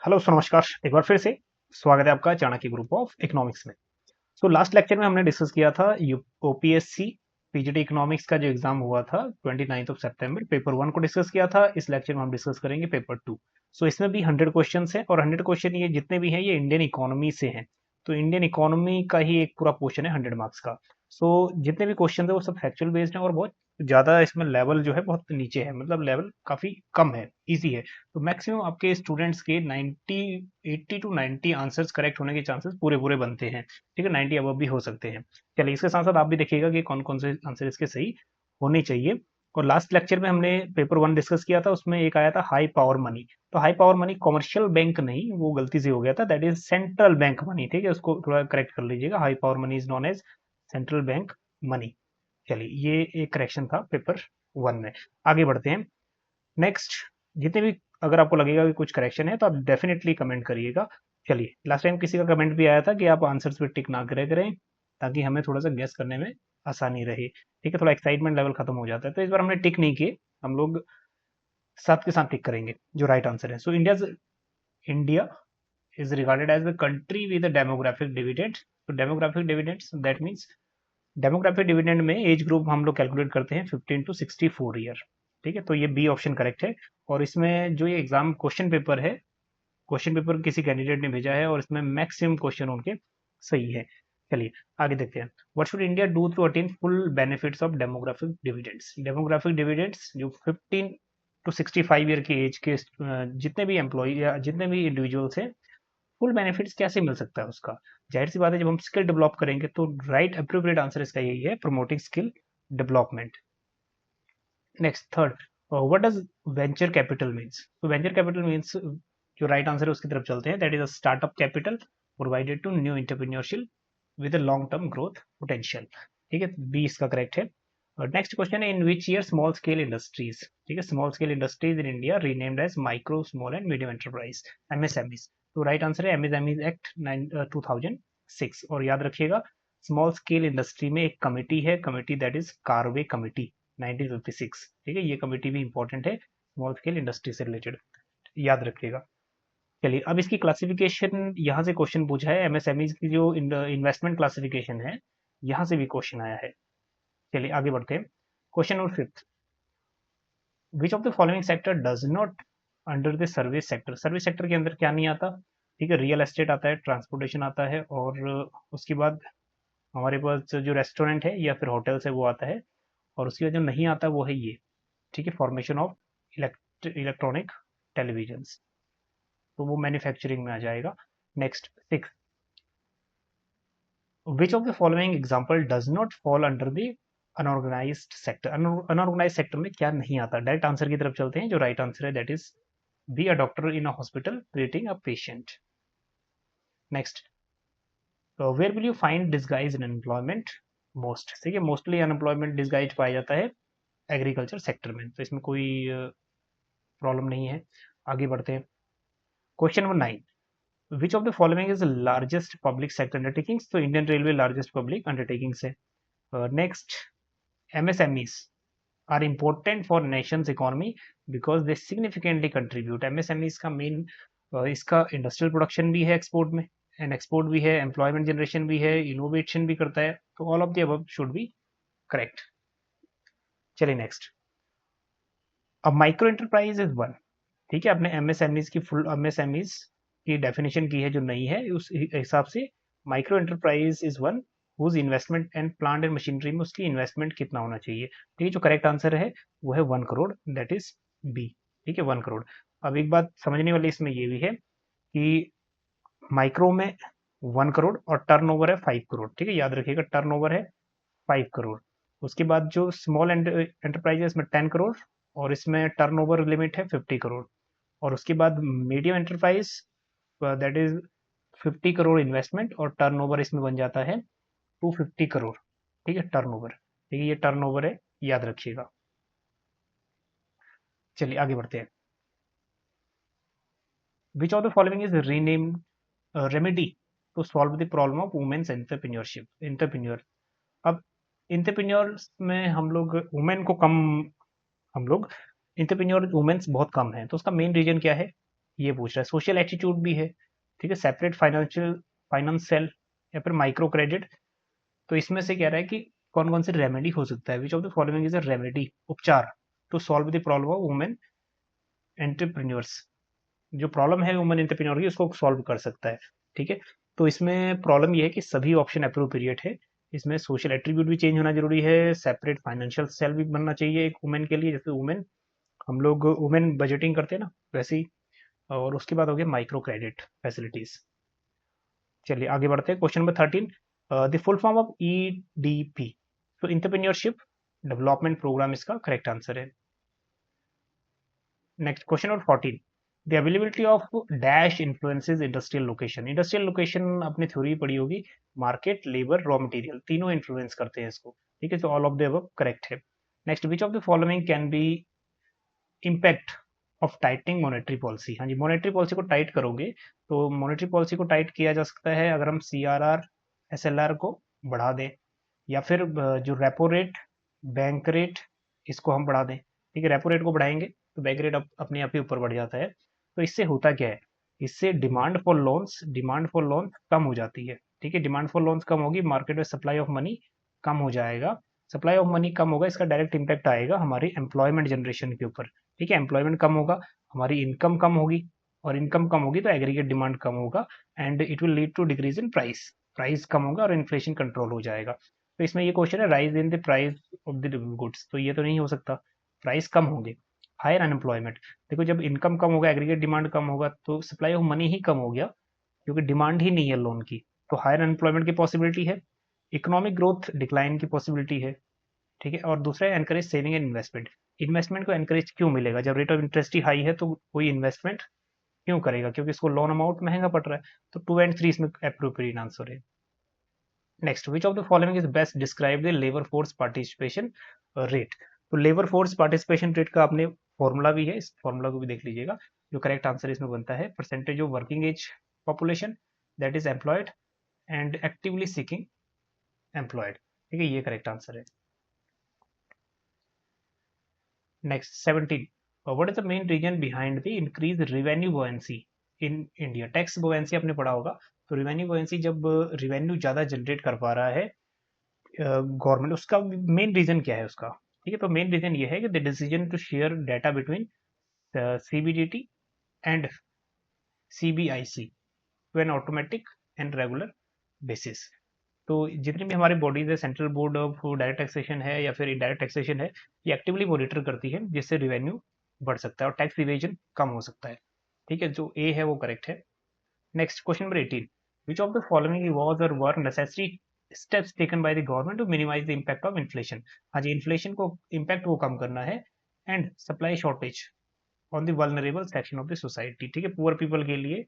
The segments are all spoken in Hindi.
हेलो सो नमस्कार। एक बार फिर से स्वागत है आपका चाणक्य ग्रुप ऑफ इकोनॉमिक्स में। सो लास्ट लेक्चर में हमने डिस्कस किया था ओपीएससी पीजीटी इकोनॉमिक्स का जो एग्जाम हुआ था 29 सितंबर, पेपर 1 को डिस्कस किया था। इस लेक्चर में हम डिस्कस करेंगे पेपर 2। सो इसमें भी 100 क्वेश्चन है और 100 क्वेश्चन ये जितने भी हैं ये इंडियन इकोनॉमी से हैं। तो इंडियन इकोनॉमी का ही एक पूरा पोर्शन है 100 मार्क्स का। सो जितने भी क्वेश्चन है वो सब फैक्चुअल बेस्ड हैं और बहुत ज़्यादा इसमें लेवल जो है बहुत नीचे है, मतलब लेवल काफ़ी कम है, ईजी है। तो मैक्सिमम आपके स्टूडेंट्स के 90 80 टू 90 आंसर्स करेक्ट होने के चांसेस पूरे पूरे बनते हैं। ठीक है, 90 अबव भी हो सकते हैं। चलिए, इसके साथ साथ आप भी देखिएगा कि कौन कौन से आंसर इसके सही होने चाहिए। और लास्ट लेक्चर में हमने पेपर 1 डिस्कस किया था, उसमें एक आया था हाई पावर मनी। तो high power money commercial bank नहीं, वो गलती से हो गया था, that is central bank money. ठीक है, उसको थोड़ा करेक्ट कर लीजिएगा। High power money is known as central bank money. चलिए, ये एक करेक्शन था पेपर 1 में। आगे बढ़ते हैं। नेक्स्ट, जितने भी अगर आपको लगेगा कि कुछ करेक्शन है तो आप डेफिनेटली कमेंट करिएगा। चलिए, लास्ट टाइम किसी का कमेंट भी आया था कि आप आंसर्स पे टिक ना करे करें ताकि हमें थोड़ा सा गेस करने में आसानी रहे। ठीक है, थोड़ा एक्साइटमेंट लेवल खत्म हो जाता है। तो इस बार हमने टिक नहीं किए, हम लोग साथ के साथ टिक करेंगे जो राइट आंसर है। So India is regarded as the country with demographic dividend. तो demographic dividends that means demographic dividend में एज ग्रुप हम लोग कैलकुलेट करते हैं 15 टू 64 ईयर। ठीक है, तो ये बी ऑप्शन करेक्ट है। और इसमें जो ये एग्जाम क्वेश्चन पेपर है, क्वेश्चन पेपर किसी कैंडिडेट ने भेजा है और इसमें मैक्सिमम क्वेश्चन उनके सही है। चलिए, आगे देखते हैं। What should India do to attain full benefits of demographic dividends. Demographic dividends जो 15 टू 65 ईयर की एज के जितने भी एम्प्लॉय या जितने भी इंडिविजुअल्स हैं, फुल बेनिफिट्स कैसे मिल सकता है उसका। जाहिर सी बात है, जब हम स्किल डेवलप करेंगे तो राइट अप्रोप्रिएट आंसर इसका यही है, promoting skill development. Next, third, what does venture capital means. तो वेंचर कैपिटल मीन्स, जो राइट आंसर है उसकी तरफ चलते हैं, that is a startup capital provided to new entrepreneurship with a long term growth potential. ठीक है, बी इसका करेक्ट है। नेक्स्ट क्वेश्चन है, in which year small scale industries. ठीक है, small scale industries in India renamed as micro small and medium enterprise, MSMEs. तो राइट आंसर है एमएसएमईज एक्ट 2006। और याद रखिएगा, स्मॉल स्केल इंडस्ट्री में एक कमेटी है, committee that is Karve committee 1956। ठीक है, ये कमेटी भी इंपॉर्टेंट है स्मॉल स्केल इंडस्ट्री से रिलेटेड, याद रखिएगा। चलिए, अब इसकी क्लासिफिकेशन यहाँ से क्वेश्चन पूछा है, एमएसएमईज की जो इन्वेस्टमेंट क्लासिफिकेशन है, यहाँ से भी क्वेश्चन आया है। चलिए, आगे बढ़ते हैं। Question number 5, which of the following sector does not under the service sector. Service sector के अंदर क्या नहीं आता। ठीक है, रियल एस्टेट आता है, ट्रांसपोर्टेशन आता है, और उसके बाद हमारे पास जो रेस्टोरेंट है या फिर होटल्स है वो आता है, और उसके बाद जो नहीं आता वो है ये। ठीक है, फॉर्मेशन ऑफ इलेक्ट्रॉनिक टेलीविजन, तो वो मैन्युफैक्चरिंग में आ जाएगा। Next, 6, which of the following example does not fall under the unorganised sector. Unorganised sector में क्या नहीं आता। डायरेक्ट आंसर की तरफ चलते हैं, जो राइट आंसर है that is B, a doctor in a hospital treating a patient. Next, where will you find disguise in employment most. ठीक है, मोस्टली अनएम्प्लॉयमेंट डिसगाइज पाया जाता है एग्रीकल्चर सेक्टर में, तो इसमें कोई प्रॉब्लम नहीं है। आगे बढ़ते हैं। Question number 9, which of the following is largest public sector undertakings. तो Indian railway largest public undertakings है। Next, MSMEs are important for nations economy because they significantly contribute. MSMEs का मेन इसका इंडस्ट्रियल प्रोडक्शन भी है एक्सपोर्ट में, एंड एक्सपोर्ट भी है, एम्प्लॉयमेंट जनरेशन भी है, इनोवेशन भी करता है, तो all of the above should be correct. चलिए, नेक्स्ट, अब माइक्रो एंटरप्राइज इज वन। ठीक है, आपने एमएसएमईज की फुल एमएसएमईज की डेफिनेशन की है जो नहीं है, उस हिसाब से micro enterprise is one whose investment and plant and machinery में उसकी इन्वेस्टमेंट कितना होना चाहिए। ठीक है, जो करेक्ट आंसर है वो है 1 करोड़, दैट इज बी। ठीक है, 1 करोड़। अब एक बात समझने वाली इसमें ये भी है कि माइक्रो में 1 करोड़ और टर्नओवर है 5 करोड़। ठीक है, याद रखिएगा, टर्नओवर है 5 करोड़। उसके बाद जो स्मॉल एंटरप्राइज है इसमें 10 करोड़, और इसमें टर्नओवर लिमिट है 50 करोड़। और उसके बाद medium enterprise that is 50 crore investment, और टर्नओवर इसमें बन जाता है 250 करोड़। ठीक है, टर्नओवर। ठीक है, ये टर्नओवर है, याद रखिएगा। चलिए, आगे बढ़ते हैं। Which of the following is renamed remedy to solve the problem of women's entrepreneurship. Entrepreneur, अब एंटरप्रेन्योर्स में हम लोग वुमेन को कम, हम लोग एंटरप्रेन्योर वुमेन्स बहुत कम है, तो उसका मेन रीजन क्या है। ये पूछ रहा है। सोशल एटीट्यूड भी है, ठीक है, सेपरेट फाइनेंस सेल या फिर माइक्रो क्रेडिट। तो इसमें से कह रहा है कि कौन कौन से रेमेडी हो सकता है, which of the following is a remedy, उपचार to solve the problem of women entrepreneurs. जो प्रॉब्लम है वुमेन एंटरप्रेन्योर की, उसको सॉल्व कर सकता है, ठीक है। तो इसमें प्रॉब्लम ये है कि सभी ऑप्शन अप्रोप्रिएट है। इसमें सोशल एट्रीब्यूट भी चेंज होना जरूरी है, सेपरेट फाइनेंशियल सेल भी बनना चाहिए एक वुमेन के लिए, जैसे वुमेन, हम लोग वुमेन बजटिंग करते हैं ना वैसे ही। और उसके बाद हो गया माइक्रो क्रेडिट फैसिलिटीज। चलिए आगे बढ़ते हैं। Question number 13, the full form of EDP, तो इंटरप्रेन्योरशिप डेवलपमेंट प्रोग्राम इसका करेक्ट आंसर है। Next question number 14, the availability of dash influences industrial location. Industrial location अपनी थ्योरी पढ़ी होगी, मार्केट, लेबर, रॉ मटेरियल, तीनों इन्फ्लुएंस करते हैं इसको, ठीक है। तो all of the above correct है। Next, which of the following can be impact of tightening monetary policy. हाँ जी, मॉनेटरी पॉलिसी को टाइट करोगे तो मॉनेटरी पॉलिसी को टाइट किया जा सकता है अगर हम सीआरआर, एसएलआर को बढ़ा दें, या फिर जो रेपो रेट, बैंक रेट, इसको हम बढ़ा दें, ठीक है। रेपो रेट को बढ़ाएंगे तो बैंक रेट अपने आप ही ऊपर बढ़ जाता है। तो इससे होता क्या है, इससे डिमांड फॉर लोन्स कम हो जाती है, ठीक है। डिमांड फॉर लोन्स कम होगी, मार्केट में सप्लाई ऑफ मनी कम हो जाएगा। सप्लाई ऑफ मनी कम होगा, इसका डायरेक्ट इम्पैक्ट आएगा हमारी एम्प्लॉयमेंट जनरेशन के ऊपर, ठीक है। एम्प्लॉयमेंट कम होगा, हमारी इनकम कम होगी, और इनकम कम होगी तो एग्रीगेट डिमांड कम होगा, and it will lead to decrease in price. Price कम होगा और इन्फ्लेशन कंट्रोल हो जाएगा। तो इसमें ये क्वेश्चन है, rise in the price of the goods, तो ये तो नहीं हो सकता, प्राइस कम होंगे। हायर अनएम्प्लॉयमेंट, देखो जब इनकम कम होगा, एग्रीगेट डिमांड कम होगा, तो सप्लाई ऑफ मनी ही कम हो गया, क्योंकि डिमांड ही नहीं है लोन की। तो हायर अनएम्प्लॉयमेंट की पॉसिबिलिटी है, इकोनॉमिक ग्रोथ डिक्लाइन की पॉसिबिलिटी है, ठीक है। और दूसरा है encourage saving and investment. Investment को एनकरेज क्यों मिलेगा, जब rate of interest he high है तो कोई इन्वेस्टमेंट क्यों करेगा, क्योंकि इसको लोन अमाउंट महंगा पड़ रहा है। तो 2 एंड 3 इसमें अप्रोप्रिएट आंसर है। Next, which of the following is best describe the labour force participation rate. तो लेबर फोर्स पार्टिसिपेशन रेट का आपने फॉर्मूला भी है, इस फॉर्मूला को भी देख लीजिएगा। जो करेक्ट आंसर इसमें बनता है, percentage of working age population that is employed and actively seeking employed, ठीक है, ये करेक्ट आंसर है। Next 17, what is the main reason behind the increase revenue buoyancy in India. Tax buoyancy आपने पढ़ा होगा। तो रेवेन्यू बुओयेंसी, जब रेवेन्यू ज्यादा जनरेट कर पा रहा है गवर्नमेंट, उसका मेन रीजन क्या है उसका, ठीक है। तो मेन रीजन ये है कि the decision to share data between CBDT and CBIC to an automatic and regular basis. तो जितनी भी हमारी बॉडीज है, central board of direct taxation है या फिर इनडायरेक्ट टैक्सेशन है, ये एक्टिवली मॉनिटर करती है, जिससे रिवेन्यू बढ़ सकता है और टैक्स इवेजन कम हो सकता है, ठीक है। जो ए है वो करेक्ट है। Next question number 18, which of the following was और were necessary steps taken by the government to minimise the impact of inflation. हाँ जी, इन्फ्लेशन को इम्पैक्ट वो कम करना है, and supply shortage on the vulnerable section of the society, ठीक है, पुअर पीपल के लिए,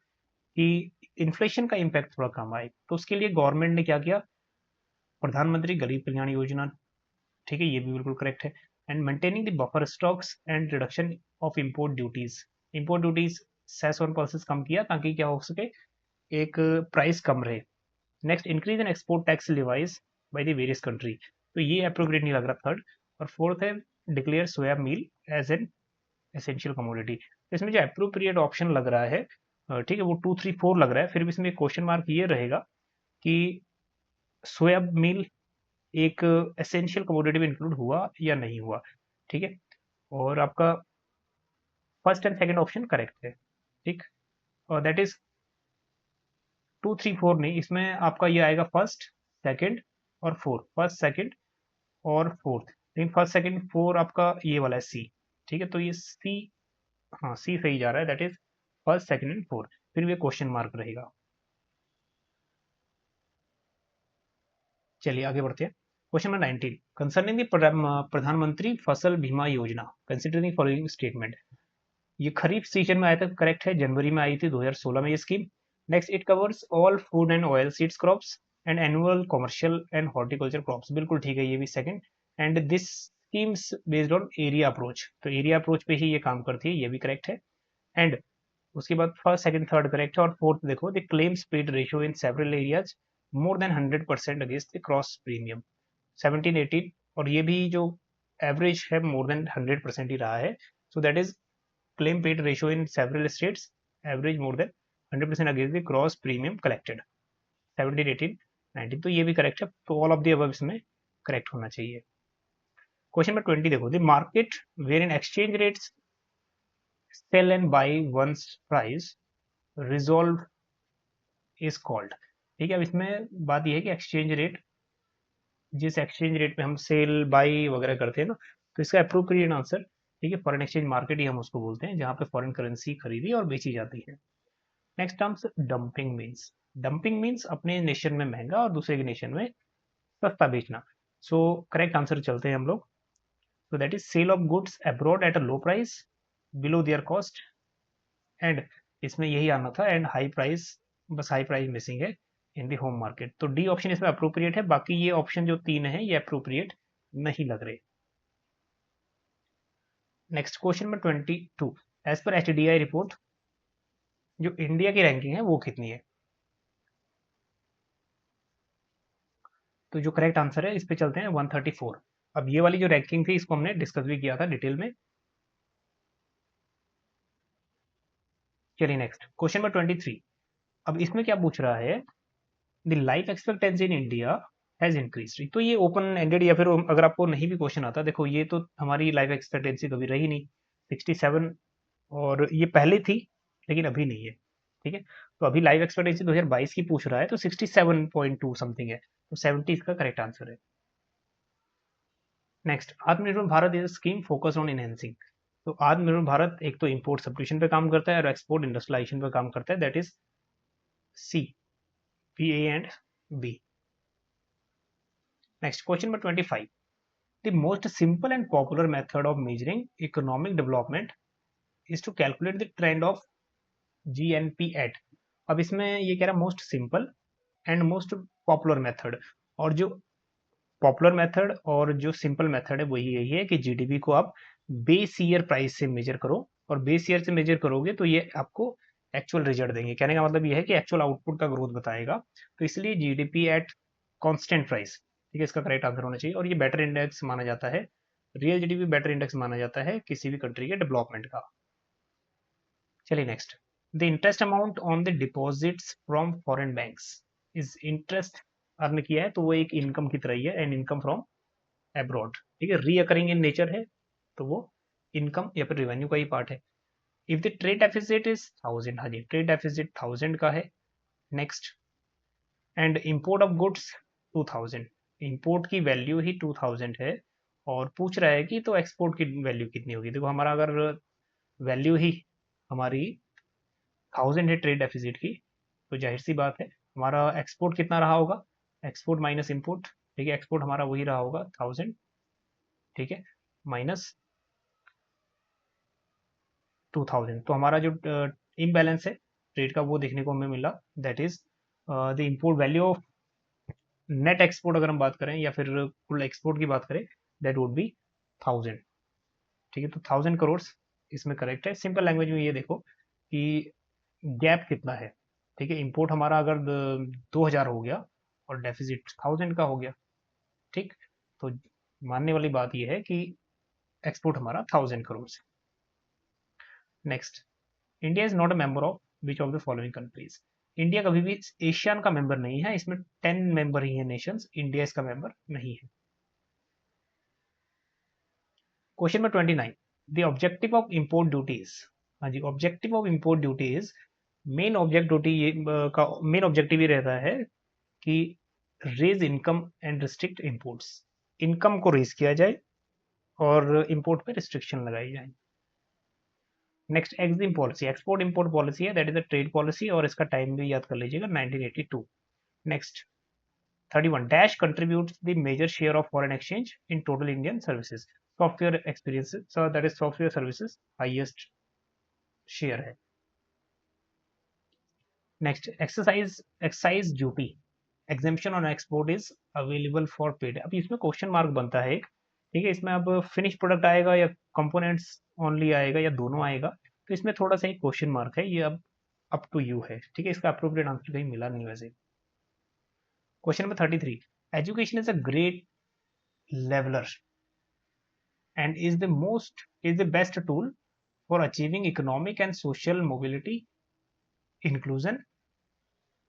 कि इन्फ्लेशन का इम्पैक्ट थोड़ा कम आए। तो उसके लिए गवर्नमेंट ने क्या किया, प्रधानमंत्री गरीब कल्याण योजना, ठीक है, ये भी बिल्कुल करेक्ट है। And maintaining the buffer stocks and reduction of import duties. Import duties, cess और पल्सेस कम किया ताकि क्या हो सके, एक प्राइस कम रहे। Next, increase in export tax levies by the various country, तो ये अप्रोप्रिएट नहीं लग रहा, थर्ड। और फोर्थ है, declare soya meal as an essential commodity. तो इसमें जो अप्रोप्रिएट ऑप्शन लग रहा है, ठीक है, वो 2 3 4 लग रहा है। फिर भी इसमें क्वेश्चन मार्क ये रहेगा कि सोया मील एक एसेंशियल कमोडिटी में इंक्लूड हुआ या नहीं हुआ, ठीक है। और आपका first and second option correct है, ठीक। और दैट इज 2 3 4 नहीं, इसमें आपका ये आएगा फर्स्ट, सेकंड और फोर्थ, फर्स्ट सेकंड और फोर्थ। लेकिन फर्स्ट सेकंड फोर आपका ये वाला है सी, ठीक है। तो ये सी, हाँ सी सही जा रहा है, that is first second and fourth. फिर भी क्वेश्चन मार्क रहेगा। चलिए आगे बढ़ते हैं। क्वेश्चन नंबर 19, कंसर्निंग द प्रधानमंत्री फसल बीमा योजना, कंसिडरिंग फॉलोइंग स्टेटमेंट। ये खरीफ सीजन में आया था, करेक्ट है, जनवरी में आई थी 2016 में ये scheme. Next, it covers all food and oil seeds crops and annual commercial and horticulture crops, बिल्कुल ठीक है, ये भी second. And this schemes based on area approach, तो एरिया अप्रोच पे ही ये काम करती है, ये भी करेक्ट है। एंड उसके बाद फर्स्ट सेकंड थर्ड करेक्ट है। और फोर्थ देखो, the claims paid ratio in several areas more than 100% against the cross premium, 17 18। और ये भी जो एवरेज है मोर देन 100% ही रहा है। So that is claim paid ratio in several states average more than 100% against the cross premium collected 17, 18, 19, तो ये भी करेक्ट है, तो ऑल ऑफ द अबव इसमें करेक्ट होना चाहिए। क्वेश्चन नंबर 20 देखो, the market where in exchange rates sell and buy once price resolve is called. ठीक है, अब इसमें बात यह है कि एक्सचेंज रेट, जिस एक्सचेंज रेट पे हम सेल बाई वगैरह करते हैं ना, तो इसका अप्रोप्रिएट आंसर, ठीक है, फॉरेन एक्सचेंज मार्केट ही हम उसको बोलते हैं, जहाँ पे फॉरेन करेंसी खरीदी और बेची जाती है। Next terms dumping means, dumping means अपने नेशन में महंगा और दूसरे के नेशन में सस्ता बेचना। सो करेक्ट आंसर चलते हैं हम लोग, so that is sale of goods abroad at a low price below their cost, and इसमें यही आना था, एंड हाई प्राइस, बस हाई प्राइस मिसिंग है इन दी होम मार्केट, तो डी ऑप्शन इसमें अप्रोप्रिएट है, बाकी ये ऑप्शन जो 3 है ये अप्रोप्रिएट नहीं लग रहे। Next question number 22, as per HDI report जो इंडिया की रैंकिंग है वो कितनी है। तो जो करेक्ट आंसर है इस पे चलते हैं 134। अब ये वाली जो रैंकिंग थी इसको हमने डिस्कस भी किया था डिटेल में। चलिए नेक्स्ट क्वेश्चन नंबर 23, अब इसमें क्या पूछ रहा है, the life expectancy in India has increased. तो ये ओपन एंडेड, या फिर अगर आपको नहीं भी क्वेश्चन आता, देखो ये तो हमारी लाइफ एक्सपेक्टेंसी कभी रही नहीं 67, और ये पहले थी लेकिन अभी नहीं है। ठीक है, तो अभी लाइफ एक्सपेक्टेंसी 2022 की पूछ रहा है, तो 67.2 समथिंग है, तो 70 इसका करेक्ट आंसर है। नेक्स्ट, आत्मनिर्भर Bharat is scheme focus on enhancing. तो आत्मनिर्भर भारत एक तो इंपोर्ट सब्स्टिट्यूशन पे काम करता है और एक्सपोर्ट इंडस्ट्रियलाइजेशन पे काम करता है, that is C, P A and B. Next question number 25, the most simple and popular method of measuring economic development is to calculate the trend of GNP at। अब इसमें ये कह रहा है most simple and most popular method, और जो पॉपुलर मेथड और जो सिंपल मेथड है वो यही है कि जीडीपी को आप बेस ईयर प्राइस से मेजर करो, और बेस ईयर से मेजर करोगे तो ये आपको एक्चुअल रिजल्ट देंगे। कहने का मतलब ये है कि एक्चुअल आउटपुट का ग्रोथ बताएगा, तो इसलिए जीडीपी एट कांस्टेंट प्राइस, ठीक है, इसका करेक्ट आंसर होना चाहिए, और ये बेटर इंडेक्स माना जाता है, रियल जीडीपी बेटर इंडेक्स माना जाता है किसी भी कंट्री के डेवलपमेंट का। चलिए next, the interest amount on the deposits from foreign banks is, interest earn किया है तो वो एक इनकम की तरह ही है, एंड इनकम फ्रॉम एब्रॉड, ठीक है, रीअकरिंग इन नेचर है, तो वो इनकम या फिर रेवेन्यू का ही पार्ट है। If the trade deficit is 1000, हाँ जी, ट्रेड डेफिसिट 1000 का है। Next, and import of goods 2000, import की वैल्यू ही 2000 है, और पूछ रहा है कि तो एक्सपोर्ट की वैल्यू कितनी होगी। देखो हमारा अगर वैल्यू ही हमारी 1000 है ट्रेड डेफिसिट की, तो जाहिर सी बात है हमारा एक्सपोर्ट कितना रहा होगा, एक्सपोर्ट माइनस इंपोर्ट, ठीक है, एक्सपोर्ट हमारा वही रहा होगा 1000, ठीक है, माइनस 2000, तो हमारा जो इम्बैलेंस है ट्रेड का वो देखने को हमें मिला, that is the import value of net export अगर हम बात करें या फिर कुल एक्सपोर्ट की बात करें, दैट वुड बी 1000। ठीक है, तो 1000 करोड़ इसमें करेक्ट है। सिंपल लैंग्वेज में ये देखो कि गैप कितना है, ठीक है, इंपोर्ट हमारा अगर 2000 हो गया और डेफिसिट 1000 का हो गया, ठीक, तो मानने वाली बात यह है कि एक्सपोर्ट हमारा 1000 करोड़ है। Next, India is not a member of which of the following countries. India कभी भी एशियन का मेंबर नहीं है, इसमें 10 मेंबर ही है नेशंस, इंडिया इसका मेंबर नहीं है। Question number 29, the objective of import duties, हाँ जी, objective of import duties, main object duty का मेन ऑब्जेक्टिव ये रहता है कि raise income and restrict imports, income को रेज किया जाए और इंपोर्ट पे रिस्ट्रिक्शन लगाई जाए। नेक्स्ट, EXIM policy, export import policy है, that is a trade policy, और इसका टाइम भी याद कर लीजिएगा 1982। Next 31, dash contributes the major share of foreign exchange in total Indian services, software experiences, so that is software services highest share है। Next, excise duty exemption on export is available for paid. अब इसमें क्वेश्चन मार्क बनता है, ठीक है, इसमें अब फिनिश प्रोडक्ट आएगा या कंपोनेंट्स ओनली आएगा या दोनों आएगा, तो इसमें थोड़ा सा एक क्वेश्चन मार्क है, ये अब अप टू यू है, ठीक है, इसका अप्रोप्रिएट आंसर कहीं मिला नहीं वैसे। Question number 33, education is a great leveller and is the best tool for achieving economic and social mobility inclusion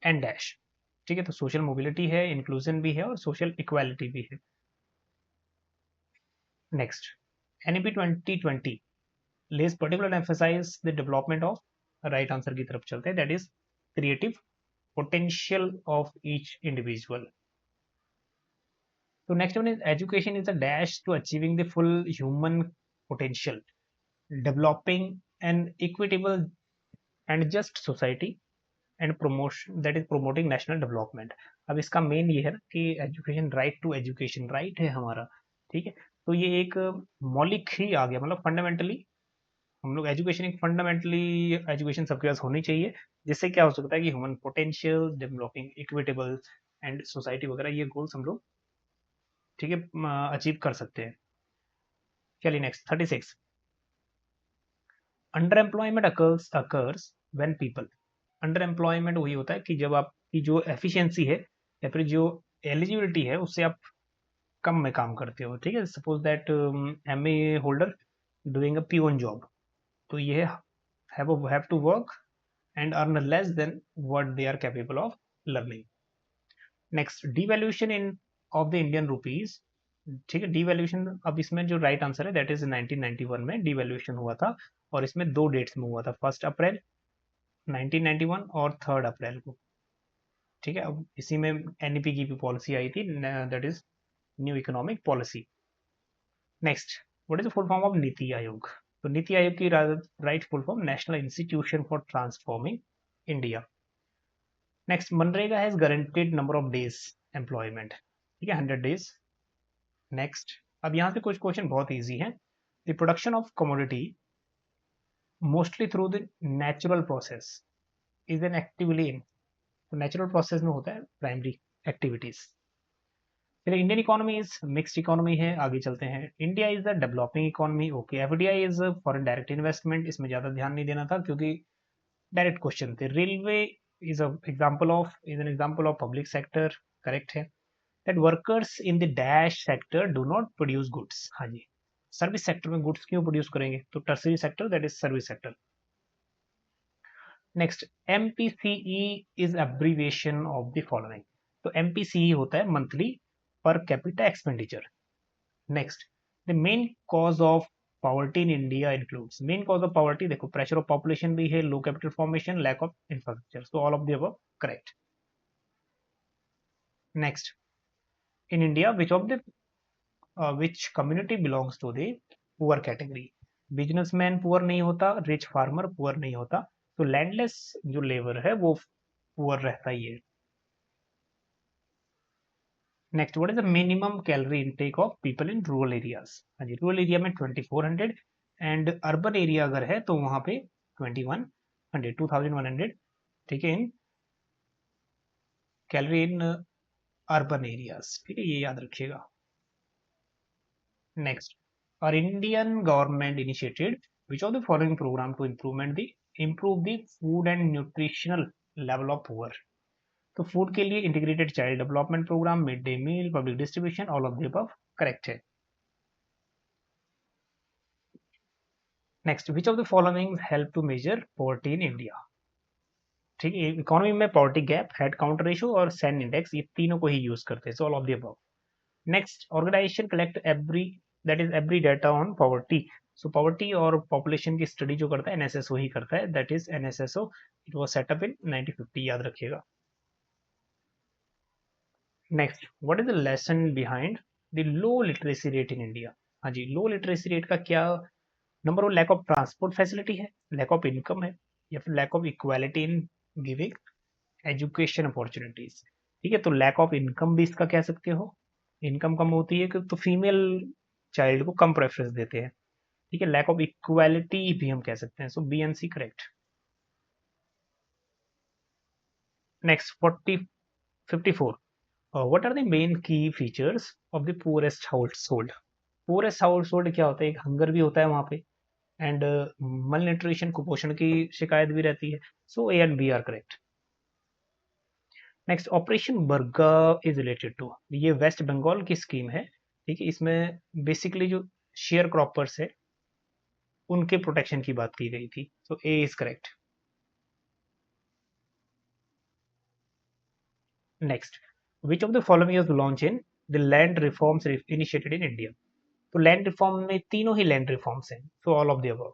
and dash. ठीक है, तो सोशल मोबिलिटी है, इंक्लूजन भी है और सोशल इक्वालिटी भी है। Next, NEP 2020 lays particular emphasise the development of, right answer की तरफ चलते हैं, that is creative potential of each individual. तो next one is education is a dash to achieving the full human potential, developing an equitable and just society and promotion, that is promoting national development। अब इसका मेन ये है ना कि education, right to education, right है हमारा, ठीक है। तो ये एक मौलिक ही आ गया, मतलब फंडामेंटली हम लोग एजुकेशन, एक फंडामेंटली एजुकेशन सबके पास होनी चाहिए, जिससे क्या हो सकता है कि human potential, developing equitable and society वगैरह, ये गोल्स हम लोग, ठीक है, अचीव कर सकते हैं। चलिए next 36, under employment occurs when people, under employment वही होता है कि जब आपकी जो एफिशिएंसी है या फिर जो एलिजिबिलिटी है उससे आप कम में काम करते हो, ठीक है। Suppose that MA holder doing a peon job, तो ये have to work and earn less than what they are capable of learning. Next, devaluation in of the Indian rupees, ठीक है। डिवैल्यूएशन, अब इसमें जो राइट आंसर है दैट इज 1991 में डिवैल्यूएशन हुआ था, और इसमें दो डेट्स में हुआ था, 1 अप्रैल 1991 और 3 अप्रैल को, ठीक है। अब इसी में एनईपी की भी पॉलिसी आई थी, that is new economic policy. Next, what is the full form of NITI Aayog? तो नीति आयोग की right full form national institution for transforming India. Next, MNREGA has guaranteed number of days employment, ठीक है, 100 डेज। नेक्स्ट, अब यहाँ से कुछ क्वेश्चन बहुत ईजी हैं। The production of commodity mostly through the natural process is an actively in, तो नेचुरल प्रोसेस में होता है प्राइमरी एक्टिविटीज। फिर Indian economy is mixed economy है, आगे चलते हैं। India is a developing economy, okay. FDI is foreign direct investment, इसमें ज्यादा ध्यान नहीं देना था क्योंकि डायरेक्ट क्वेश्चन थे। Railway is an example of public sector, correct है। That workers in the dash sector do not produce goods, हाँ जी। सर्विस सेक्टर में गुड्स क्यों प्रोड्यूस करेंगे, तो tertiary sector, that is service sector. Next, MPCE is abbreviation of the following, तो एमपीसीई होता है monthly per capita expenditure. Next, the main cause of poverty in India includes, main cause of poverty देखो, प्रेशर ऑफ पॉपुलेशन भी है, low capital formation, lack of infrastructure, so all of the above correct. Next, in India which of the which community belongs to the poor category, businessman poor नहीं होता, रिच फार्मर पुअर नहीं होता, तो लैंडलेस जो लेबर है वो पुअर रहता ही है। Next, what is the minimum calorie intake of people in rural areas, हाँ जी, रूरल एरिया में 2400 एंड अर्बन एरिया अगर है तो वहां पे 2100, ठीक है, in calorie in urban areas, ठीक है, ये याद रखिएगा। नेक्स्ट, और Indian government initiated which of the following program to improve the food and nutritional level of poor, तो फूड के लिए integrated child development program, mid day meal, public distribution, all of the above correct है। Next, which of the following help to measure poverty in India, ठीक है। इकोनॉमी में poverty gap, head count ratio और सैन इंडेक्स, ये तीनों को ही यूज करते हैं, so all of the above. Next, organisation collect every, that is every data on poverty, so poverty और पॉपुलेशन की स्टडी जो करता है एनएसएसओ ही करता है, that is NSSO, it was set up in 1950, याद रखिएगा। Next, what is the lesson behind the low literacy rate in India, हाँ जी, लो लिटरेसी रेट का क्या number one, lack of transport facility है, लैक ऑफ इनकम है, या फिर lack of equality in giving education opportunities, ठीक है। तो लैक ऑफ इनकम भी इसका कह सकते हो, इनकम कम होती है तो फीमेल चाइल्ड को कम प्रेफरेंस देते हैं, ठीक है। लैक ऑफ इक्वालिटी भी हम कह सकते हैं, so B and C correct. Next 54, what are the main key features of the poorest household, poorest household क्या होता है, एक हंगर भी होता है वहां पे एंड मल न्यूट्रिशन, कुपोषण की शिकायत भी रहती है, so A and B are correct. Next, operation Barga is related to, ये वेस्ट बंगाल की स्कीम है, ठीक है। इसमें बेसिकली जो शेयर क्रॉपर्स है उनके प्रोटेक्शन की बात की गई थी, so A is correct. Next, which of the following is launch in the land reforms initiated in India? तो लैंड रिफॉर्म में तीनों ही लैंड रिफॉर्म्स हैं, so all of the above.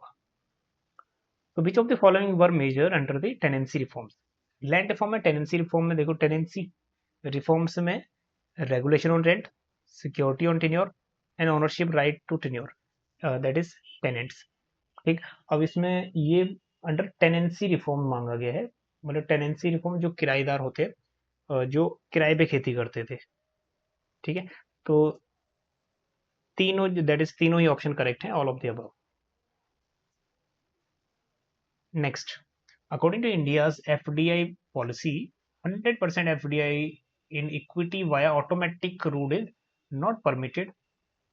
तो which of the following were measure under the tenancy reforms? Land reform में, टेनेंसी रिफॉर्म में देखो, टेनेंसी रिफॉर्म्स में regulation on rent, security on tenure and ownership right to tenure, that is tenants. ठीक, अब इसमें ये अंडर टेनेंसी रिफॉर्म मांगा गया है, मतलब टेनेंसी रिफॉर्म जो किराएदार होते हैं, जो किराए पे खेती करते थे। ठीक है, तो तीनों, दैट इज तीनों ही ऑप्शन करेक्ट है, all of the above. Next, according to India's FDI policy, 100% FDI in equity via automatic route is not permitted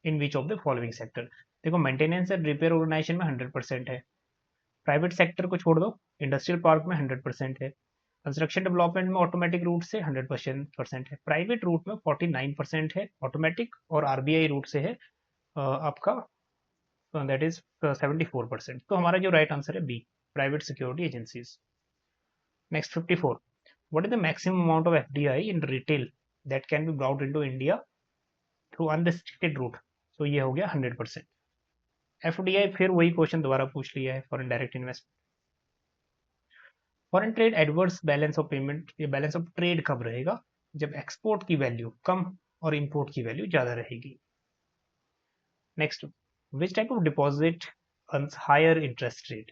in which of the following sector? देखो, मेंटेनेंस एंड रिपेयर ऑर्गेनाइजेशन में 100% है, प्राइवेट सेक्टर को छोड़ दो, इंडस्ट्रियल पार्क में 100% है, कंस्ट्रक्शन डेवलपमेंट में ऑटोमेटिक रूट से 100% है, प्राइवेट रूट में 49% है ऑटोमेटिक, और आरबीआई रूट से है आपका, दैट इज 74%। तो हमारा जो राइट आंसर है B, private security agencies. Next, 54, what is the maximum amount of FDI in retail that can be brought into India through unrestricted route? So ये हो गया 100%। FDI फिर वही क्वेश्चन दोबारा पूछ लिया है, foreign direct investment. Foreign trade adverse balance of payment, ये बैलेंस ऑफ ट्रेड कब रहेगा? जब एक्सपोर्ट की वैल्यू कम और इंपोर्ट की वैल्यू ज्यादा रहेगी। Next, which type of deposit earns higher interest rate?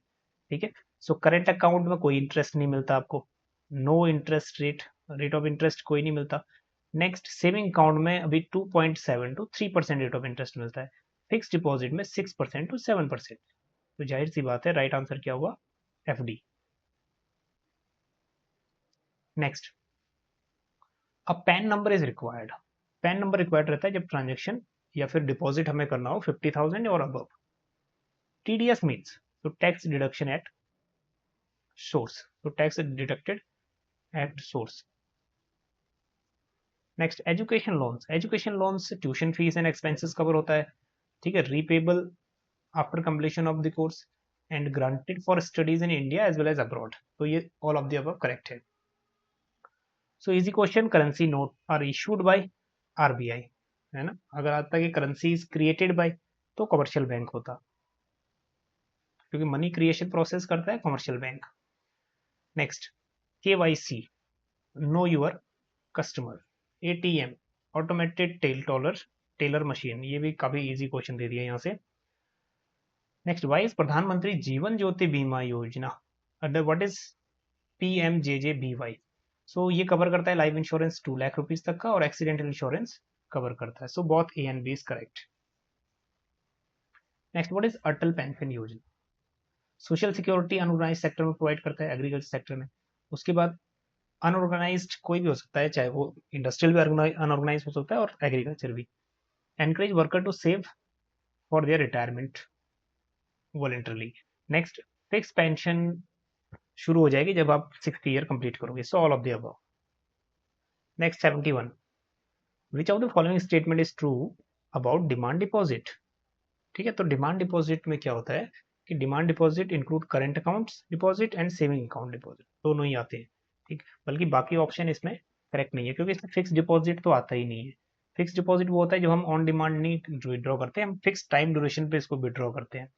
ठीक है, सो करेंट अकाउंट में कोई इंटरेस्ट नहीं मिलता आपको, no interest rate, rate of interest कोई नहीं मिलता। नेक्स्ट, सेविंग अकाउंट में अभी 2.7 to 3% रेट ऑफ इंटरेस्ट मिलता है, फिक्स डिपॉजिट में 6% to 7%। तो जाहिर सी बात है, राइट आंसर क्या हुआ? एफडी। नेक्स्ट, अब pan number is required. Pan number required रहता है जब ट्रांजेक्शन या फिर डिपॉजिट हमें करना हो 50,000 और अबव। टीडीएस मीन्स तो टैक्स डिडक्शन एट सोर्स, तो tax deducted at source. Next, education loans, education loans से tuition fees and expenses cover होता है। ठीक है, repayable after completion of the course and granted for studies in India as well as abroad. तो ये all of the above correct है। So easy question, currency note are issued by RBI, है ना? अगर आता है कि करेंसी इज क्रिएटेड बाय, तो कमर्शियल बैंक होता, क्योंकि मनी क्रिएशन प्रोसेस करता है commercial bank. Next, KYC, know your customer, ATM, automated teller machine, ये भी काफी इजी क्वेश्चन दे दिया यहाँ से। नेक्स्ट, वाई इज प्रधानमंत्री जीवन ज्योति बीमा योजना अंडर व्हाट इज PMJJBY? सो ये कवर करता है लाइफ इंश्योरेंस 2 लाख रुपीज तक का, और एक्सीडेंटल इंश्योरेंस कवर करता है। So both A and B is correct. Next, what is Atal pension Yojana? Social security unorganise sector में प्रोवाइड करता है, एग्रीकल्चर सेक्टर में। उसके बाद अनऑर्गेनाइज्ड कोई भी हो सकता है, चाहे वो इंडस्ट्रियल भी अनऑर्गेनाइज हो सकता है और एग्रीकल्चर भी। Encourage worker to save for their retirement voluntarily. Next, fix pension शुरू हो जाएगी जब आप 60 ईयर कंप्लीट करोगे। So all of the above. Next, 71, which of the following statement is true about demand deposit? ठीक है, तो डिमांड डिपॉजिट में क्या होता है कि demand deposit include current accounts deposit and saving account deposit, दोनों ही आते हैं। ठीक, बल्कि बाकी ऑप्शन इसमें करेक्ट नहीं है, क्योंकि इसमें फिक्स डिपॉजिट तो आता ही नहीं है। फिक्स डिपॉजिट वो होता है जो हम ऑन डिमांड नहीं विड्रॉ करते हैं, हम फिक्स टाइम ड्यूरेशन पे इसको विड्रॉ करते हैं।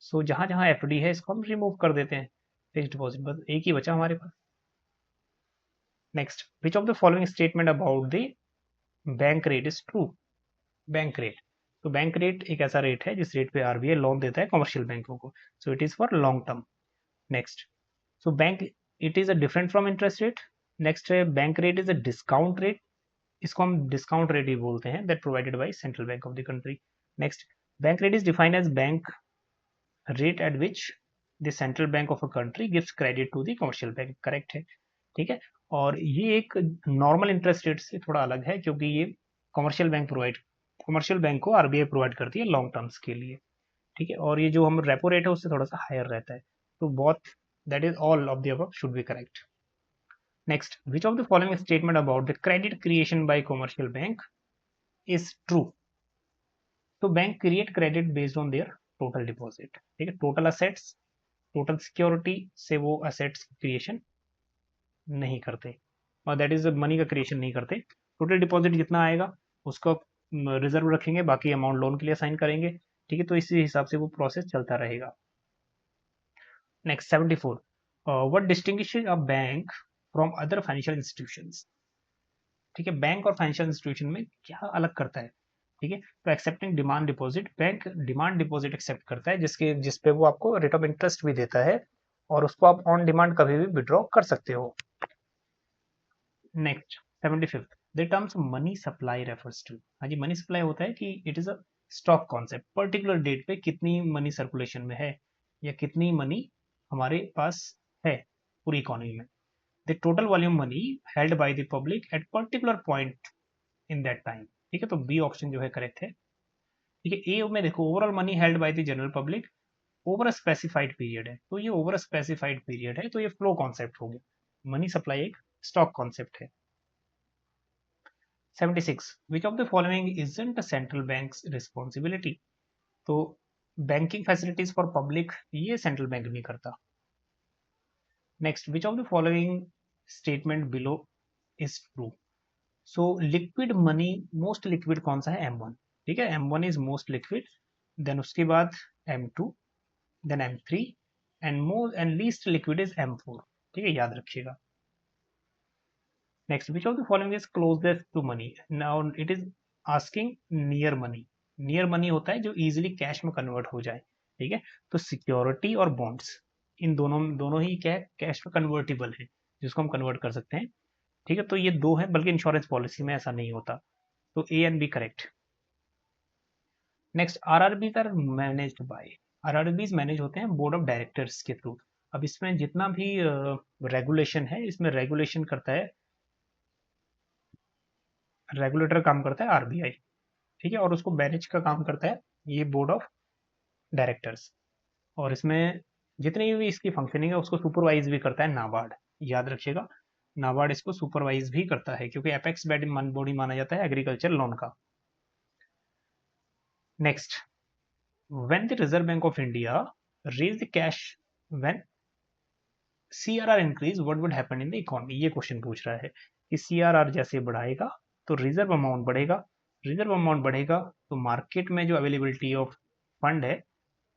सो जहां जहां एफडी है, इसको हम रिमूव कर देते हैं, फिक्स डिपॉजिट बस एक ही बचा हमारे पास। Next, which of the following statement about the bank rate is true? Bank rate, तो बैंक रेट एक ऐसा रेट है जिस रेट पे आरबीआई लोन देता है कमर्शियल बैंकों को, so it is for long term. Next, so bank, it is a different from interest rate. Next है, bank rate is a discount rate, इसको हम डिस्काउंट रेट ही बोलते हैं, that provided by central bank of the country. Next, bank rate is defined as bank rate at which the central bank of a country gives credit to the commercial bank, correct है। ठीक है, और ये एक नॉर्मल इंटरेस्ट रेट से थोड़ा अलग है, क्योंकि ये कमर्शियल बैंक को आरबीआई प्रोवाइड करती है लॉन्ग टर्म्स के लिए। ठीक है, और ये जो हम रेपो रेट है उससे थोड़ा सा हायर रहता है। तो both, that is all of the above should be correct. Next, which of the following statement about the credit creation by commercial bank is true? तो bank create credit based on their total deposit. ठीक है, टोटल असेट्स, टोटल सिक्योरिटी से वो असेट्स क्रिएशन नहीं करते। और दैट इज मनी का क्रिएशन नहीं करते। टोटल डिपॉजिट जितना आएगा उसको रिजर्व रखेंगे, बाकी अमाउंट लोन के लिए साइन करेंगे। ठीक है, तो इसी हिसाब से वो प्रोसेस चलता रहेगा। Next 74, what distinguishes a bank from other financial institutions. ठीक है, बैंक और फाइनेंशियल इंस्टीट्यूशन में क्या अलग करता है। ठीक है, तो accepting demand deposit, bank demand deposit accept करता है जिस पे वो आपको रेट ऑफ इंटरेस्ट भी देता है और उसको आप ऑन डिमांड कभी भी विड्रॉ कर सकते हो। Next 75, the terms money supply refers to. हाँ जी, मनी सप्लाई होता है कि it is a stock concept, particular date पे कितनी मनी सर्कुलेशन में है या कितनी मनी हमारे पास है पूरी इकोनॉमी में। The total volume money held by the public at particular point in that time. ठीक है, तो बी ऑप्शन जो है करेक्ट है। ठीक है, ए में देखो overall money held by the general public over a specified period है, तो ये ओवर अ स्पेसिफाइड पीरियड है, तो ये फ्लो कॉन्सेप्ट हो गया। मनी सप्लाई एक स्टॉक कॉन्सेप्ट है। 76, which of the following isn't a central bank's responsibility? तो बैंकिंग फैसिलिटीज फॉर पब्लिक ये सेंट्रल बैंक नहीं करता। Next, which of the following statement below is true. So liquid money, most liquid कौन सा है, M1। ठीक है, M1 is most liquid, then उसके बाद M2, then M3 and least liquid is M4। ठीक है, याद रखिएगा। Next, which of the following is closest to money. Now it is asking near money. Near money होता है जो इजीली कैश में कन्वर्ट हो जाए। ठीक है, तो सिक्योरिटी और बॉन्ड्स इन दोनों दोनों ही क्या है, कैश में कन्वर्टेबल है, जिसको हम कन्वर्ट कर सकते हैं। ठीक है, तो ये दो है, बल्कि इंश्योरेंस पॉलिसी में ऐसा नहीं होता। तो A and B correct. Next, RRBs are managed by. RRBs manage होते हैं बोर्ड ऑफ डायरेक्टर्स के थ्रू। अब इसमें जितना भी रेगुलेशन है, इसमें रेगुलेशन करता है, रेगुलेटर काम करता है आरबीआई। ठीक है, और उसको मैनेज का काम करता है ये बोर्ड ऑफ डायरेक्टर्स। और इसमें जितनी भी इसकी फंक्शनिंग है उसको सुपरवाइज भी करता है नाबार्ड। याद रखिएगा, नाबार्ड इसको सुपरवाइज भी करता है क्योंकि एपेक्स बॉडी माना जाता है एग्रीकल्चर लोन का। Next, when the Reserve Bank of India raise the cash when CRR increase what would happen in the economy. ये क्वेश्चन पूछ रहा है कि CRR जैसे बढ़ाएगा तो रिजर्व अमाउंट बढ़ेगा, रिजर्व अमाउंट बढ़ेगा तो मार्केट में जो अवेलेबिलिटी ऑफ फंड है,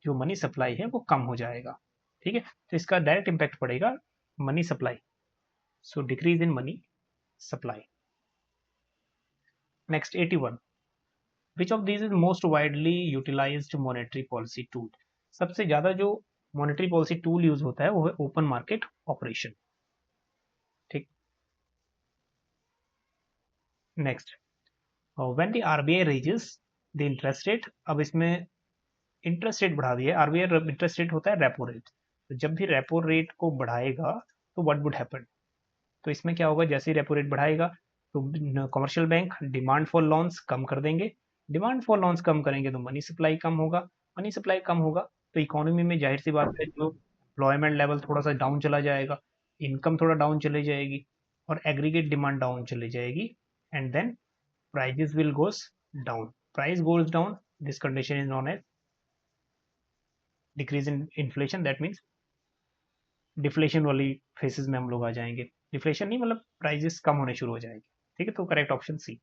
जो मनी सप्लाई है, वो कम हो जाएगा। ठीक है, तो इसका डायरेक्ट इंपैक्ट पड़ेगा money supply, so decrease in money supply. Next 81, which of this is most widely utilised monetary policy tool. सबसे ज्यादा जो मॉनेटरी पॉलिसी टूल यूज होता है वो है ओपन मार्केट ऑपरेशन। ठीक, next, when the RBI raises the interest rate. अब इसमें इंटरेस्ट रेट बढ़ा दिया, आरबीआई इंटरेस्ट रेट होता है रेपो रेट, तो जब भी रेपो रेट को बढ़ाएगा तो व्हाट वुड हैपन। तो इसमें क्या होगा, जैसे ही रेपो रेट बढ़ाएगा तो commercial bank demand for loans कम कर देंगे, डिमांड फॉर लोन्स कम करेंगे तो मनी सप्लाई कम होगा, मनी सप्लाई कम होगा तो इकोनॉमी में जाहिर सी बात है जो एम्प्लॉयमेंट लेवल थोड़ा सा डाउन चला जाएगा, इनकम थोड़ा डाउन चली जाएगी और एग्रीगेट डिमांड डाउन चली जाएगी, and then prices will goes down. Price goes down, this condition is known as decrease in inflation, that means deflation वाली फेसेस में हम लोग आ जाएंगे। डिफ्लेशन नहीं, मतलब प्राइजेस कम होने शुरू हो जाएंगे। ठीक है, तो correct option C.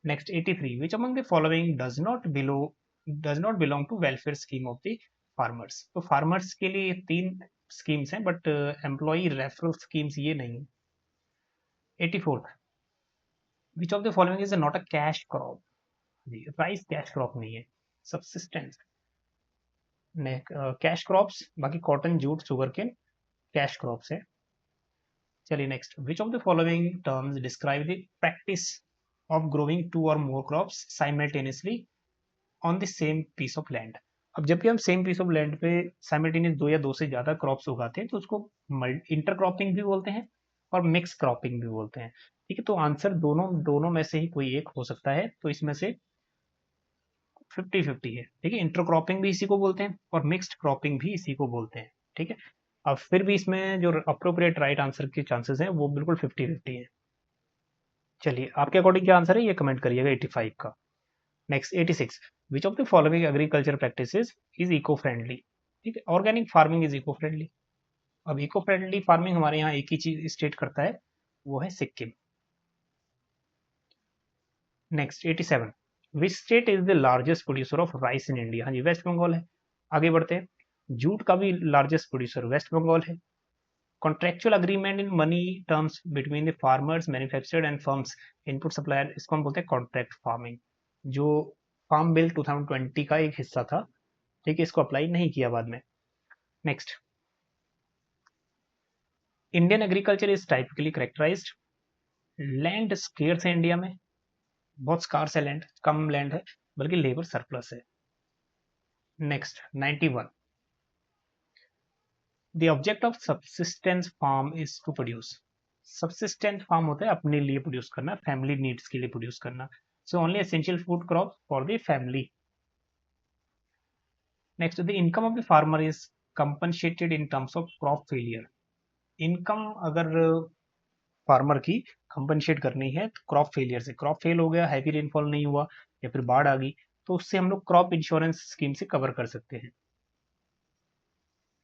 Next 83, which among the following does not belong to welfare scheme of the farmers. तो फार्मर्स के लिए तीन स्कीम्स हैं बट एम्प्लॉय रेफरल स्कीम्स ये नहीं। 84, which of the following is not a cash crop. Rice cash crop नहीं है, सब्सिस्टेंस कैश क्रॉप्स, बाकी cotton jute sugar cane cash crops है। चलिए next, which of the following terms describe the practice of growing two or more crops simultaneously on the same piece of land. अब जब भी हम सेम पीस ऑफ लैंड पे साइमल्टेनियस दो या दो से ज्यादा क्रॉप्स उगाते हैं तो उसको इंटरक्रॉपिंग भी बोलते हैं और मिक्स क्रॉपिंग भी बोलते हैं। ठीक है, तो आंसर दोनों दोनों में से ही कोई एक हो सकता है, तो इसमें से 50-50 है। ठीक है, इंटरक्रॉपिंग भी इसी को बोलते हैं और मिक्स्ड क्रॉपिंग भी इसी को बोलते हैं। ठीक है, अब फिर भी इसमें जो अप्रोप्रिएट राइट आंसर के चांसेस हैं वो बिल्कुल 50-50 है। चलिए, आपके अकॉर्डिंग क्या आंसर है ये कमेंट करिएगा 85 का। Next 86, which of the following agriculture practices is eco friendly. ठीक है, organic farming is eco friendly. अब इको फ्रेंडली फार्मिंग हमारे यहाँ एक ही चीज स्टेट करता है, वो है Sikkim. Next 87, which state is the largest producer of rice in India? हाँ जी, वेस्ट बंगाल है। आगे बढ़ते हैं, जूट का भी लार्जेस्ट प्रोड्यूसर वेस्ट बंगाल है। Contractual agreement in money terms between the farmers, manufacturer and firms, input supplier, इसको हम बोलते हैं कॉन्ट्रैक्ट फार्मिंग, जो फार्म बिल 2020 का एक हिस्सा था। ठीक है, इसको अप्लाई नहीं किया बाद में। Next, Indian agriculture is typically characterized, land scarce है इंडिया में, बहुत स्कार्स है लैंड, कम लैंड है, बल्कि लेबर सरप्लस है। Next 91, the object of subsistence farm is to produce. Subsistent farm होता है अपने लिए प्रोड्यूस करना, फैमिली नीड्स के लिए प्रोड्यूस करना। So only essential food crop for the family. Next, the income of the farmer is compensated in terms of crop failure. Income अगर फार्मर की कंपनसेट करनी है तो क्रॉप फेलियर से, क्रॉप फेल हो गया, हैवी रेनफॉल नहीं हुआ या फिर बाढ़ आ गई, तो उससे हम लोग क्रॉप इंश्योरेंस स्कीम से कवर कर सकते हैं।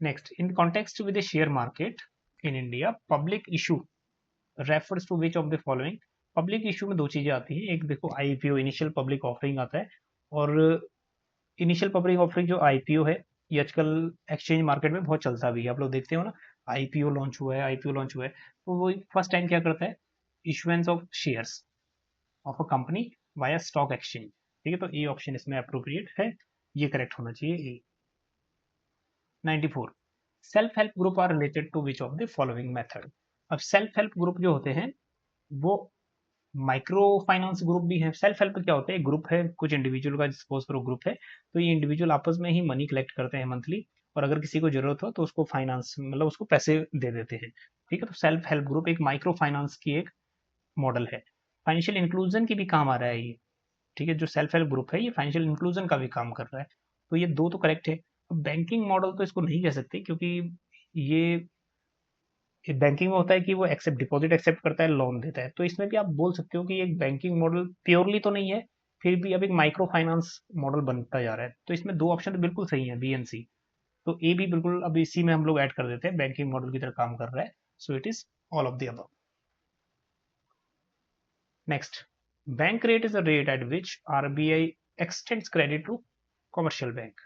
Next, in context with the share market in India, public issue refers to which of the following? Public issue में दो चीजें आती हैं, एक देखो आईपीओ, इनिशियल पब्लिक ऑफरिंग आता है, और इनिशियल पब्लिक ऑफरिंग जो आईपीओ है, ये आजकल एक्सचेंज मार्केट में बहुत चलता भी है, आप लोग देखते हो ना, आईपीओ लॉन्च हुआ है, आईपीओ लॉन्च हुआ है, तो वो फर्स्ट टाइम क्या करता है, issuance of shares of a company via stock exchange. ठीक है, तो ए ऑप्शन इसमें अप्रोप्रिएट है, ये करेक्ट होना चाहिए A. 94, self help group are related to which of the following method? अब सेल्फ हेल्प ग्रुप जो होते हैं वो माइक्रो फाइनेंस ग्रुप भी है। सेल्फ हेल्प क्या होता है, ग्रुप है, कुछ इंडिविजुअल का सपोज करो ग्रुप है, तो ये इंडिविजुअल आपस में ही मनी कलेक्ट करते हैं मंथली, और अगर किसी को जरूरत हो तो उसको फाइनेंस, मतलब उसको पैसे दे देते हैं। ठीक है, तो सेल्फ हेल्प ग्रुप एक माइक्रो फाइनेंस की एक मॉडल है। फाइनेंशियल इंक्लूजन की भी काम आ रहा है ये। ठीक है, जो सेल्फ हेल्प ग्रुप है ये फाइनेंशियल इंक्लूजन का भी काम कर रहा है, तो ये दो तो करेक्ट है। बैंकिंग मॉडल तो इसको नहीं कह सकते, क्योंकि ये बैंकिंग में होता है कि वो एक्सेप्ट डिपॉजिट एक्सेप्ट करता है, लोन देता है, तो इसमें भी आप बोल सकते हो कि एक बैंकिंग मॉडल प्योरली तो नहीं है, फिर भी अब एक माइक्रो फाइनेंस मॉडल बनता जा रहा है, तो इसमें दो ऑप्शन तो बिल्कुल सही है, बी एंड सी। तो ए भी बिल्कुल अब इसी में हम लोग ऐड कर देते हैं, बैंकिंग मॉडल की तरह काम कर रहा है, so it is all of the above. Next, bank rate is a rate at which RBI extends credit to commercial bank.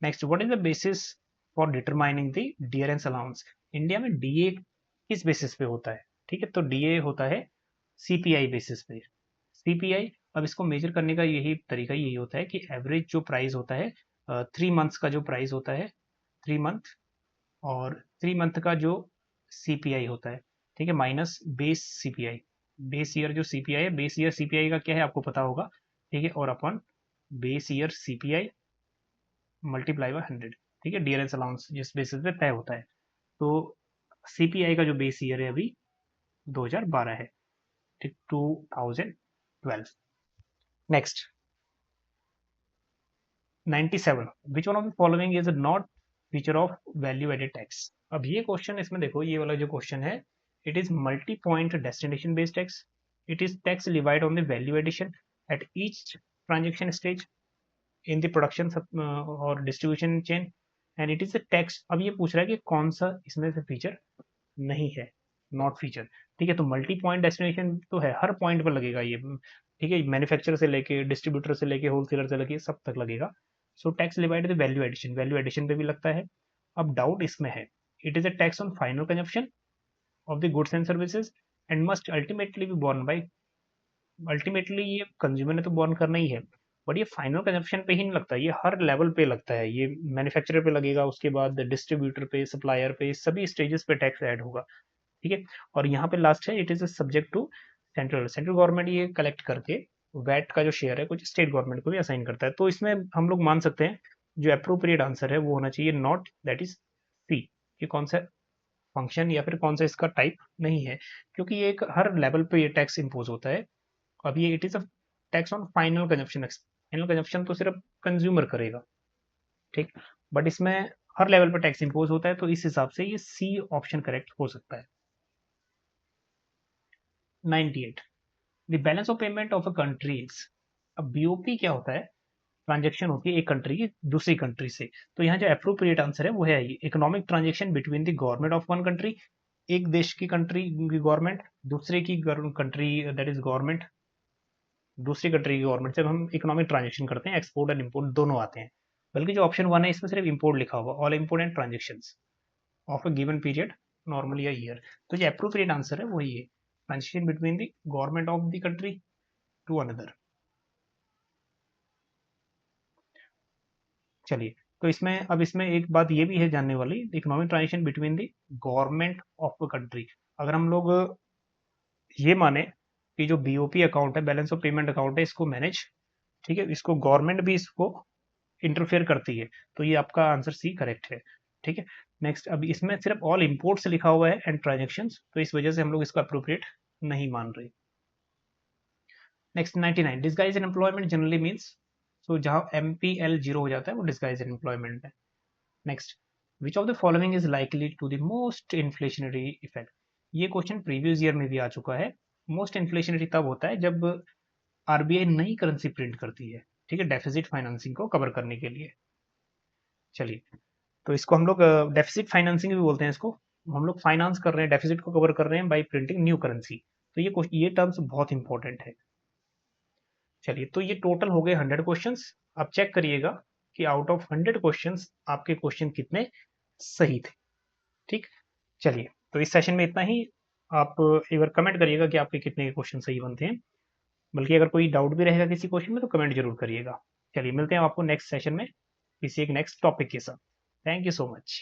Next, what is the basis for determining the dearness allowance? India में डीए किस बेसिस पे होता है? ठीक है, तो डीए होता है सीपीआई बेसिस पे। सीपीआई, अब इसको मेजर करने का यही तरीका यही होता है कि एवरेज जो प्राइस होता है 3 मंथ्स का जो प्राइस होता है 3 मंथ, और 3 मंथ का जो सीपीआई होता है, ठीक है, minus base CPI, base year जो सीपीआई है, बेस ईयर सीपीआई का क्या है आपको पता होगा। ठीक है, और upon base year CPI multiply by 100। ठीक है, डियरेंस अलाउंस जिस बेसिस पे तय होता है, तो सीपीआई का जो बेस ईयर है अभी 2012 है, ठीक, 2012। Next 97, which one of the following is not feature of value added tax? अब ये क्वेश्चन, इसमें देखो ये वाला जो क्वेश्चन है, it is multi point destination based tax, it is tax divide on the value addition at each transaction stage in the production और distribution chain, and it is a tax. अब ये पूछ रहा है कि कौन सा इसमें से फीचर नहीं है, नॉट फीचर। ठीक है, तो मल्टी पॉइंट डेस्टिनेशन तो है, हर पॉइंट पर लगेगा ये। ठीक है, मैन्युफैक्चरर से लेके डिस्ट्रीब्यूटर से लेके होलसेलर से लेके सब तक लगेगा। So tax divided value addition, value addition पे भी लगता है। अब डाउट इसमें है, it is a tax on final consumption of the goods and services and must ultimately be borne by, ultimately ये कंज्यूमर ने तो बोर्न करना ही है, बट ये फाइनल कंजप्शन पे ही नहीं लगता, ये हर लेवल पे लगता है, ये मैन्युफैक्चरर पे लगेगा, उसके बाद डिस्ट्रीब्यूटर पे, सप्लायर पे, सभी स्टेजेस पे टैक्स ऐड होगा। ठीक है, और यहाँ पे लास्ट है, it is subject to central, central government ये कलेक्ट करके वैट का जो शेयर है कुछ स्टेट गवर्नमेंट को भी असाइन करता है, तो इसमें हम लोग मान सकते हैं जो अप्रोप्रिएट आंसर है वो होना चाहिए नॉट, दैट इज सी, कि कौन सा फंक्शन या फिर कौन सा इसका टाइप नहीं है, क्योंकि ये एक हर लेवल पे ये टैक्स इम्पोज होता है। अब ये it is a tax on final consumption, final consumption तो सिर्फ कंज्यूमर करेगा, ठीक, बट इसमें हर लेवल पर टैक्स इम्पोज होता है, तो इस हिसाब से ये सी ऑप्शन करेक्ट हो सकता है। 98, the balance of payment of a countries. अब बीओपी क्या होता है, ट्रांजेक्शन होती है एक कंट्री की दूसरी कंट्री से, तो यहाँ जो अप्रोप्रिएट आंसर है वो है economic transaction between the government of one country एक देश की कंट्री की गवर्नमेंट दूसरे की कंट्री दैट इज गवर्नमेंट दूसरी कंट्री की गवर्नमेंट से हम इकोनॉमिक ट्रांजेक्शन करते हैं, एक्सपोर्ट एंड इम्पोर्ट दोनों आते हैं। बल्कि जो ऑप्शन 1 है इसमें सिर्फ इम्पोर्ट लिखा हुआ, all import and transactions of a given period normally a year. तो जो अप्रोप्रिएट आंसर है वही है, transaction between the government of the country to another. चलिए, तो इसमें अब इसमें एक बात ये भी है जानने वाली, economic transaction between the government of a country. अगर हम लोग ये माने कि जो बीओपी अकाउंट है, बैलेंस ऑफ पेमेंट अकाउंट है, इसको मैनेज, ठीक है, इसको गवर्नमेंट भी इसको इंटरफेयर करती है, तो ये आपका आंसर सी करेक्ट है। ठीक है, नेक्स्ट, अब इसमें सिर्फ ऑल इंपोर्ट्स लिखा हुआ है एंड ट्रांजेक्शंस, तो इस वजह से हम लोग इसको अप्रोप्रिएट नहीं मान रहे। Next 99, disguise in employment generally means, तो जहां एमपीएल जीरो हो जाता है वो डिसगाइज इन एम्प्लॉयमेंट है। Next, which of the following is likely to the most inflationary effect. ये क्वेश्चन प्रीवियस ईयर में भी आ चुका है। मोस्ट इन्फ्लेशनरी तब होता है जब आरबीआई नई करेंसी प्रिंट करती है, ठीक है, डेफिसिट फाइनेंसिंग को कवर करने के लिए। चलिए, तो इसको हम लोग डेफिसिट फाइनेंसिंग भी बोलते हैं इसको। हम लोग फाइनेंस कर रहे हैं, डेफिसिट को कवर कर रहे हैं बाय प्रिंटिंग न्यू करेंसी। तो ये टर्म्स बहुत इंपॉर्टेंट है। चलिए, तो ये टोटल हो गए 100 क्वेश्चंस। अब चेक करिएगा कि आउट ऑफ 100 क्वेश्चंस आपके क्वेश्चन कितने सही थे। ठीक, चलिए, तो इस सेशन में इतना ही। आप एक बार कमेंट करिएगा कि आपके कितने क्वेश्चन सही बनते हैं। बल्कि अगर कोई डाउट भी रहेगा किसी क्वेश्चन में तो कमेंट जरूर करिएगा। चलिए, मिलते हैं आपको नेक्स्ट सेशन में किसी एक नेक्स्ट टॉपिक के साथ। Thank you so much.